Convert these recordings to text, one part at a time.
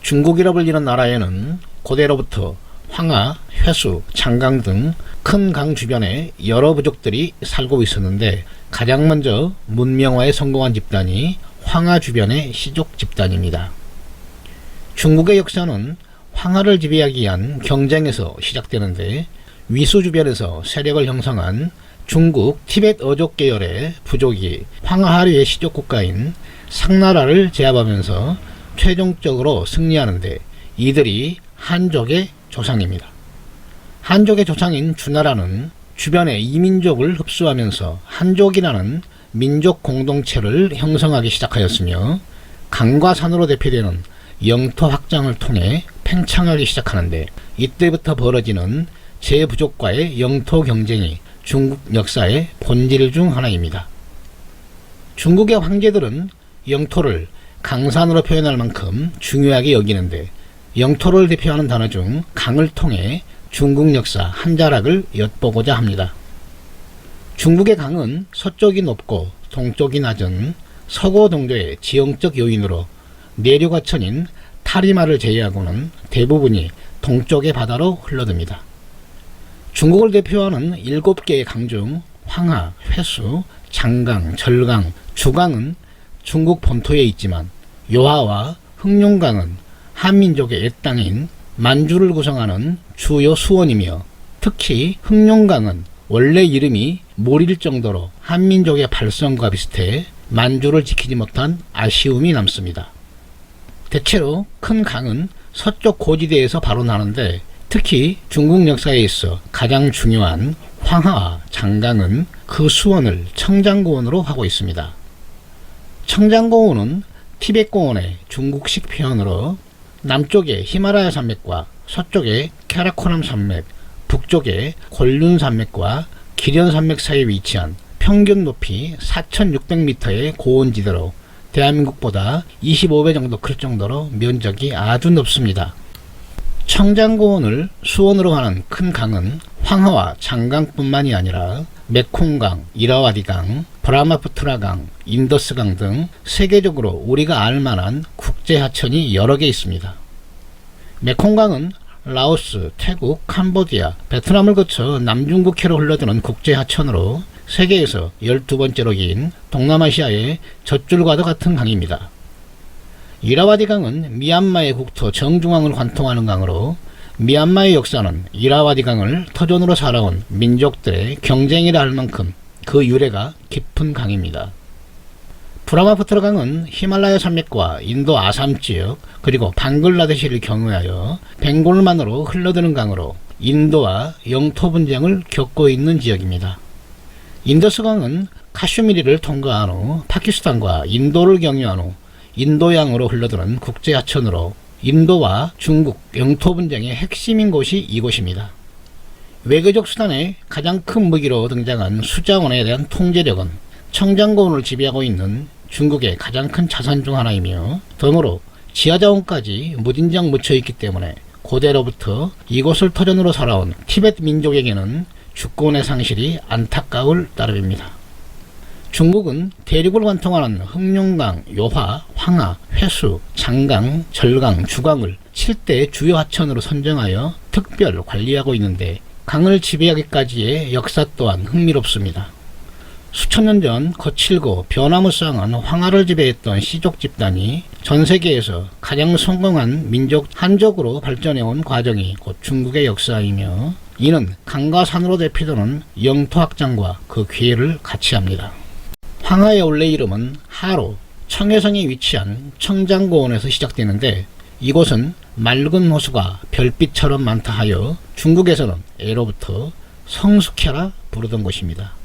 중국이라 불리는 나라에는 고대로부터 황하, 회수, 장강 등 큰 강 주변에 여러 부족들이 살고 있었는데 가장 먼저 문명화에 성공한 집단이 황하 주변의 시족 집단입니다. 중국의 역사는 황하를 지배하기 위한 경쟁에서 시작되는데 위수 주변에서 세력을 형성한 중국 티벳 어족 계열의 부족이 황하하류의 시족 국가인 상나라를 제압하면서 최종적으로 승리하는데 이들이 한족의 조상입니다. 한족의 조상인 주나라는 주변의 이민족을 흡수하면서 한족이라는 민족 공동체를 형성하기 시작하였으며 강과 산으로 대표되는 영토 확장을 통해 팽창하기 시작하는데 이때부터 벌어지는 제부족과의 영토 경쟁이 중국 역사의 본질 중 하나입니다. 중국의 황제들은 영토를 강산으로 표현할 만큼 중요하게 여기는데 영토를 대표하는 단어 중 강을 통해 중국 역사 한 자락을 엿보고자 합니다. 중국의 강은 서쪽이 높고 동쪽이 낮은 서고 동도의 지형적 요인으로 내륙하천인 타리마를 제외하고는 대부분이 동쪽의 바다로 흘러듭니다. 중국을 대표하는 7개의 강 중 황하, 회수, 장강, 절강, 주강은 중국 본토에 있지만 요하와 흑룡강은 한민족의 옛땅인 만주를 구성하는 주요 수원이며 특히 흑룡강은 원래 이름이 모릴 정도로 한민족의 발성과 비슷해 만주를 지키지 못한 아쉬움이 남습니다. 대체로 큰 강은 서쪽 고지대에서 발원하는데 특히 중국 역사에 있어 가장 중요한 황하와 장강은 그 수원을 청장고원으로 하고 있습니다. 청장고원은 티벳고원의 중국식 표현으로 남쪽의 히말라야 산맥과 서쪽의 카라코람 산맥, 북쪽의 곤륜 산맥과 기련 산맥 사이에 위치한 평균 높이 4,600m의 고원지대로 대한민국보다 25배 정도 클 정도로 면적이 아주 넓습니다. 청장고원을 수원으로 하는 큰 강은 황하와 장강뿐만이 아니라 메콩강, 이라와디강, 브라마푸트라강, 인더스강 등 세계적으로 우리가 알만한 국제하천이 여러 개 있습니다. 메콩강은 라오스, 태국, 캄보디아, 베트남을 거쳐 남중국해로 흘러드는 국제하천으로 세계에서 12번째로 긴 동남아시아의 젖줄과도 같은 강입니다. 이라와디 강은 미얀마의 국토 정중앙을 관통하는 강으로 미얀마의 역사는 이라와디 강을 터전으로 살아온 민족들의 경쟁이라 할 만큼 그 유래가 깊은 강입니다. 브라마푸트라 강은 히말라야 산맥과 인도 아삼 지역 그리고 방글라데시를 경유하여 벵골만으로 흘러드는 강으로 인도와 영토 분쟁을 겪고 있는 지역입니다. 인더스강은 카슈미르를 통과한 후 파키스탄과 인도를 경유한 후 인도양으로 흘러드는 국제하천으로 인도와 중국 영토 분쟁의 핵심인 곳이 이곳입니다. 외교적 수단의 가장 큰 무기로 등장한 수자원에 대한 통제력은 청장고원을 지배하고 있는 중국의 가장 큰 자산 중 하나이며 덤으로 지하자원까지 무진장 묻혀있기 때문에 고대로부터 이곳을 터전으로 살아온 티벳 민족에게는 주권의 상실이 안타까울 따름입니다. 중국은 대륙을 관통하는 흑룡강, 요하, 황하, 회수, 장강, 절강, 주강을 7대 주요 하천으로 선정하여 특별 관리하고 있는데 강을 지배하기까지의 역사 또한 흥미롭습니다. 수천 년 전 거칠고 변화무쌍한 황하를 지배했던 시족 집단이 전 세계에서 가장 성공한 민족 한족으로 발전해온 과정이 곧 중국의 역사이며 이는 강과 산으로 대표되는 영토 확장과 그 기회를 같이 합니다. 황하의 원래 이름은 하로, 청해성에 위치한 청장고원에서 시작되는데 이곳은 맑은 호수가 별빛처럼 많다 하여 중국에서는 예로부터 성숙해라 부르던 곳입니다.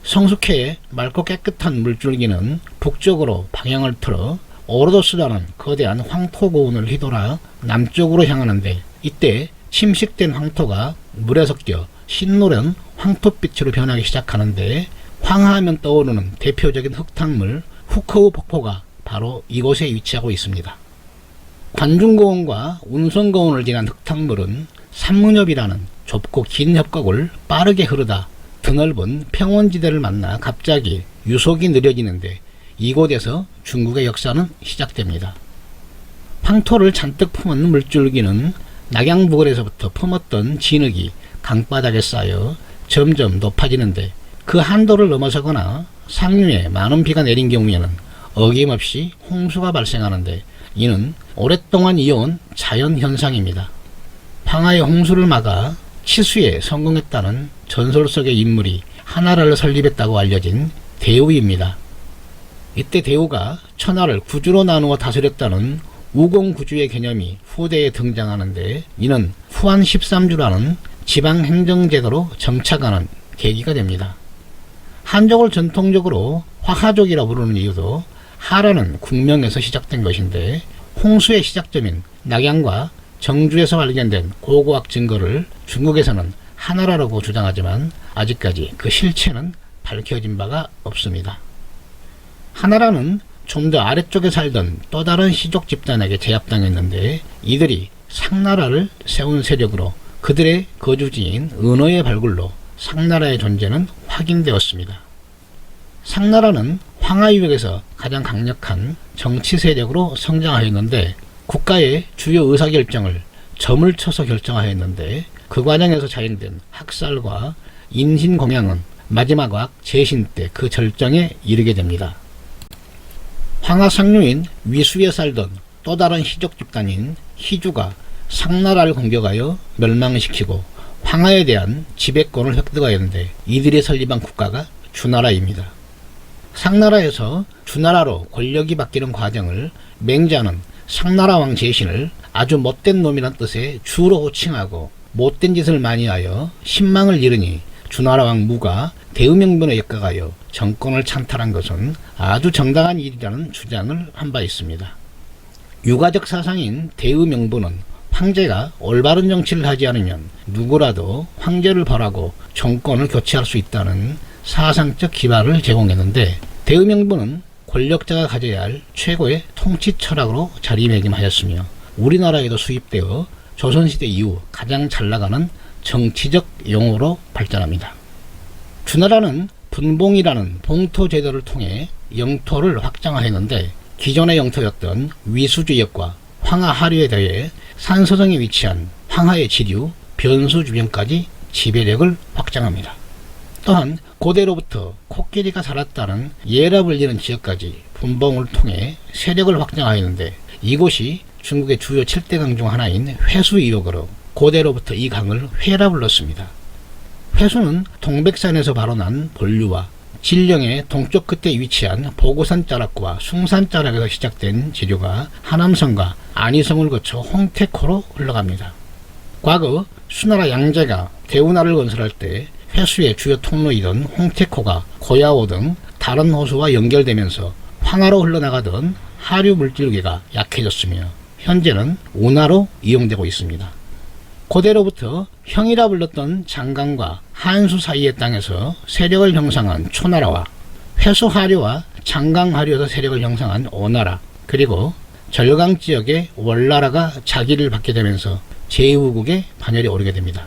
성숙해의 맑고 깨끗한 물줄기는 북쪽으로 방향을 틀어 오로도스라는 거대한 황토고원을 휘돌아 남쪽으로 향하는데 이때 침식된 황토가 물에 섞여 신노란 황토빛으로 변하기 시작하는데 황하하면 떠오르는 대표적인 흙탕물 후커우 폭포가 바로 이곳에 위치하고 있습니다. 관중고원과 운성고원을 지난 흙탕물은 산문엽이라는 좁고 긴 협곡을 빠르게 흐르다 드넓은 평원지대를 만나 갑자기 유속이 느려지는데 이곳에서 중국의 역사는 시작됩니다. 황토를 잔뜩 품은 물줄기는 낙양부근에서부터 품었던 진흙이 강바닥에 쌓여 점점 높아지는데, 그 한도를 넘어서거나 상류에 많은 비가 내린 경우에는 어김없이 홍수가 발생하는데, 이는 오랫동안 이어온 자연현상입니다. 황하의 홍수를 막아 치수에 성공했다는 전설 속의 인물이 하나라를 설립했다고 알려진 대우입니다. 이때 대우가 천하를 구주로 나누어 다스렸다는 우공구주의 개념이 후대에 등장하는데, 이는 후한 13주라는 지방행정제도로 정착하는 계기가 됩니다. 한족을 전통적으로 화하족이라 부르는 이유도 하라는 국명에서 시작된 것인데, 홍수의 시작점인 낙양과 정주에서 발견된 고고학 증거를 중국에서는 하나라라고 주장하지만 아직까지 그 실체는 밝혀진 바가 없습니다. 하나라는 좀 더 아래쪽에 살던 또 다른 시족 집단에게 제압당했는데, 이들이 상나라를 세운 세력으로 그들의 거주지인 은어의 발굴로 상나라의 존재는 확인되었습니다. 상나라는 황하유역에서 가장 강력한 정치 세력으로 성장하였는데, 국가의 주요 의사결정을 점을 쳐서 결정하였는데, 그 과정에서 자행된 학살과 인신공양은 마지막 악 제신 때 그 절정에 이르게 됩니다. 황하 상류인 위수에 살던 또 다른 희족 집단인 희주가 상나라를 공격하여 멸망시키고 황하에 대한 지배권을 획득하였는데, 이들이 설립한 국가가 주나라입니다. 상나라에서 주나라로 권력이 바뀌는 과정을 맹자는 상나라 왕 제신을 아주 못된 놈이란 뜻의 주로 호칭하고, 못된 짓을 많이 하여 신망을 잃으니 주나라 왕 무가 대의명분에 역각하여 정권을 찬탈한 것은 아주 정당한 일이라는 주장을 한 바 있습니다. 유가적 사상인 대의명분은 황제가 올바른 정치를 하지 않으면 누구라도 황제를 벌하고 정권을 교체할 수 있다는 사상적 기반을 제공했는데, 대의명분은 권력자가 가져야 할 최고의 통치 철학으로 자리매김하였으며 우리나라에도 수입되어 조선시대 이후 가장 잘나가는 정치적 용어로 발전합니다. 주나라는 분봉이라는 봉토 제도를 통해 영토를 확장하였는데, 기존의 영토였던 위수지역과 황하 하류에 대해 산서성에 위치한 황하의 지류, 변수 주변까지 지배력을 확장합니다. 또한 고대로부터 코끼리가 살았다는 예라 불리는 지역까지 분봉을 통해 세력을 확장하였는데, 이곳이 중국의 주요 7대강 중 하나인 회수 이역으로 고대로부터 이 강을 회라 불렀습니다. 회수는 동백산에서 발원한 본류와 진령의 동쪽 끝에 위치한 보고산 자락과 숭산 자락에서 시작된 지류가 하남성과 안희성을 거쳐 홍태코로 흘러갑니다. 과거 수나라 양제가 대우나를 건설할 때 회수의 주요 통로이던 홍태코가 고야호 등 다른 호수와 연결되면서 황하로 흘러나가던 하류 물질계가 약해졌으며 현재는 운하로 이용되고 있습니다. 고대로부터 형이라 불렀던 장강과 한수 사이의 땅에서 세력을 형성한 초나라와 회수 하류와 장강 하류에서 세력을 형성한 오나라, 그리고 절강 지역의 월나라가 자기를 받게 되면서 제2후국의 반열에 오르게 됩니다.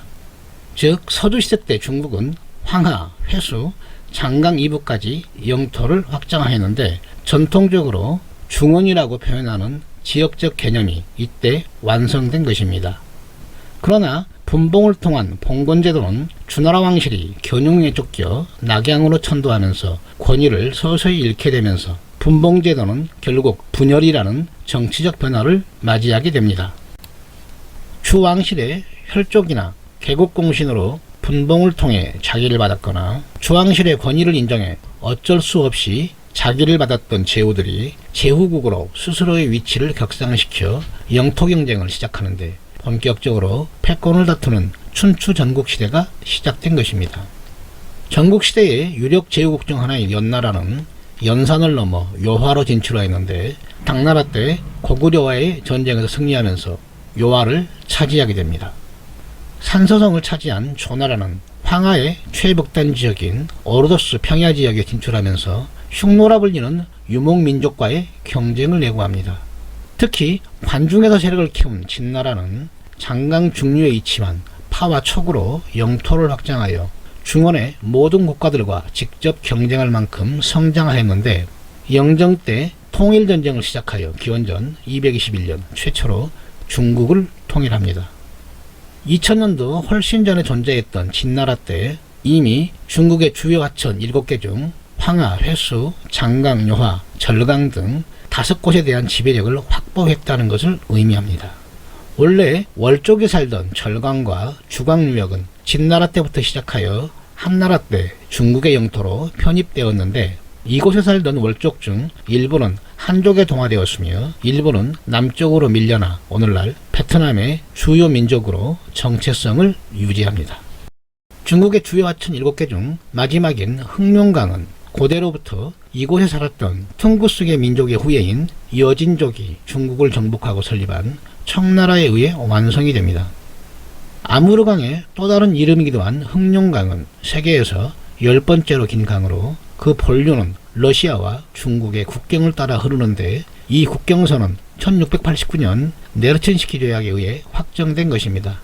즉 서두시대 때 중국은 황하, 회수, 장강 이부까지 영토를 확장하였는데, 전통적으로 중원이라고 표현하는 지역적 개념이 이때 완성된 것입니다. 그러나 분봉을 통한 봉건제도는 주나라 왕실이 견용에 쫓겨 낙양으로 천도하면서 권위를 서서히 잃게 되면서 분봉제도는 결국 분열이라는 정치적 변화를 맞이하게 됩니다. 주 왕실의 혈족이나 개국공신으로 분봉을 통해 자기를 받았거나 주왕실의 권위를 인정해 어쩔 수 없이 자기를 받았던 제후들이 제후국으로 스스로의 위치를 격상시켜 영토 경쟁을 시작하는데, 본격적으로 패권을 다투는 춘추 전국시대가 시작된 것입니다. 전국시대의 유력 제후국 중 하나인 연나라는 연산을 넘어 요화로 진출하였는데, 당나라 때 고구려와의 전쟁에서 승리하면서 요화를 차지하게 됩니다. 산서성을 차지한 조나라는 황하의 최북단 지역인 오르도스 평야 지역에 진출하면서 흉노라 불리는 유목민족과의 경쟁을 예고합니다. 특히 관중에서 세력을 키운 진나라는 장강 중류에 위치한 파와 촉으로 영토를 확장하여 중원의 모든 국가들과 직접 경쟁할 만큼 성장하였는데, 영정 때 통일전쟁을 시작하여 기원전 221년 최초로 중국을 통일합니다. 2000년도 훨씬 전에 존재했던 진나라 때 이미 중국의 주요 하천 7개 중 황하, 회수, 장강, 요하, 절강 등 5곳에 대한 지배력을 확보했다는 것을 의미합니다. 원래 월족에 살던 절강과 주광유역은 진나라 때부터 시작하여 한나라 때 중국의 영토로 편입되었는데 이곳에 살던 월족 중 일부는 한족에 동화되었으며 일부는 남쪽으로 밀려나 오늘날 베트남의 주요 민족으로 정체성을 유지합니다. 중국의 주요 하천 7개 중 마지막인 흑룡강은 고대로부터 이곳에 살았던 퉁구스계 민족의 후예인 여진족이 중국을 정복하고 설립한 청나라에 의해 완성이 됩니다. 아무르강의 또 다른 이름이기도 한 흑룡강은 세계에서 10번째로 긴 강으로 그 본류는 러시아와 중국의 국경을 따라 흐르는데 이 국경선은 1689년 네르친스키 조약에 의해 확정된 것입니다.